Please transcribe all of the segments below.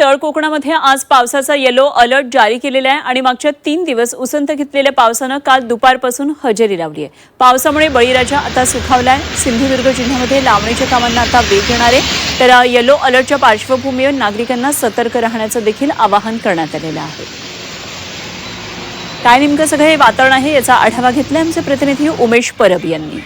तळ कोकणामध्ये आज पावसाचा येलो अलर्ट जारी केलेला आहे आणि मागच्या 3 दिवस उसंत घेतलेल्या पावसानं काल दुपारपासून हजेरी लावली आहे। पावसामुळे बळीराजा आता सुखावलाय। सिंधुदुर्ग जिल्ह्यामध्ये लावणीच्या कामांना आता वेग येणार आहे, तर येलो अलर्टच्या पार्श्वभूमीवर नागरिकांना सतर्क राहण्याचं देखील आवाहन करण्यात आलेलं आहे। काय नेमकं सगळं हे वातावरण आहे याचा आढावा घेतलाय आमचे प्रतिनिधी उमेश परब यांनी।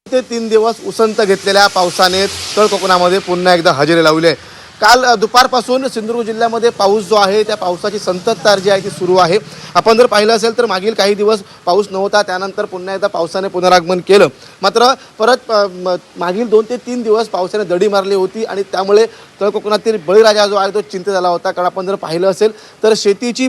ते 3 दिवस उसंत घेतलेल्या पावसाने तळ कोकणामध्ये पुन्हा एकदा हजेरी लावली आहे। काल दुपारपासून सिंधुदुर्ग जिल्ह्यामध्ये पाऊस जो आहे त्या पावसाची संततधार जी आहे ती सुरू आहे। आपण जर पाहिलं असेल तर मागील काही दिवस पाऊस नव्हता, त्यानंतर पुन्हा एकदा पावसाने पुनरागमन केलं। मात्र परत मागील 2 ते 3 दिवस पावसाने दडी मारली होती आणि त्यामुळे तळ कोकणातील बळीराजा जो आहे तो चिंतेत झाला होता। कारण आपण जर पाहिलं असेल तर शेतीची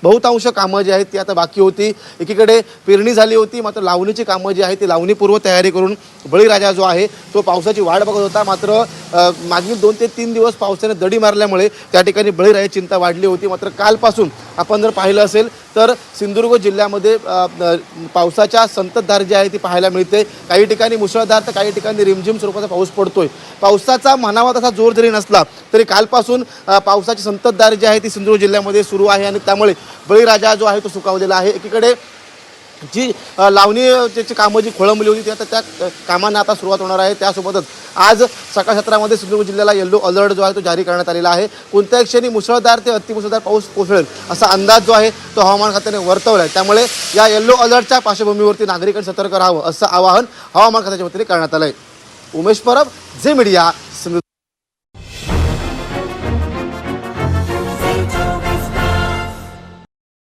बहुतांश कामं जी आहेत ती आता बाकी होती। एकीकडे पेरणी झाली होती, मात्र लावणीची कामं जी आहे ती लावणीपूर्व तयारी करून बळीराजा जो आहे तो पावसाची वाट बघत होता। मात्र मागील 2 ते 3 दिवस पावसाने दडी मारल्यामुळे त्या ठिकाणी बळीराजाची चिंता वाढली होती। मात्र कालपासून आपण जर पाहिलं असेल तर सिंधुदुर्ग जिल्ह्यामध्ये पावसाच्या संततधार जी आहे ती पाहायला मिळते। काही ठिकाणी मुसळधार तर काही ठिकाणी रिमझिम स्वरूपाचा पाऊस पडतोय। पावसाचा म्हणावा तसा जोर जरी नसला तरी कालपासून पावसाची संततधार जी आहे ती सिंधुदुर्ग जिल्ह्यामध्ये सुरू आहे आणि त्यामुळे बळीराजा जो आहे तो सुखावलेला आहे। एकीकडे जी लावणीची कामं जी खोळंबली होती ती आता त्या कामांना आता सुरुवात होणार आहे। त्यासोबतच आज सकाळ क्षेत्रामध्ये सिंधुदुर्ग जिल्ह्याला येलो अलर्ट जो आहे तो जारी करण्यात आलेला आहे। कोणत्याही क्षणी मुसळधार ते अतिमुसळधार पाऊस कोसळेल असा अंदाज जो आहे तो हवामान खात्याने वर्तवला आहे। त्यामुळे या येलो अलर्टच्या पार्श्वभूमीवरती नागरिकांनी सतर्क राहावं असं आवाहन हवामान खात्याच्या वतीने करण्यात आलं आहे। उमेश परब, झी मीडिया, सिंधुदुर्ग।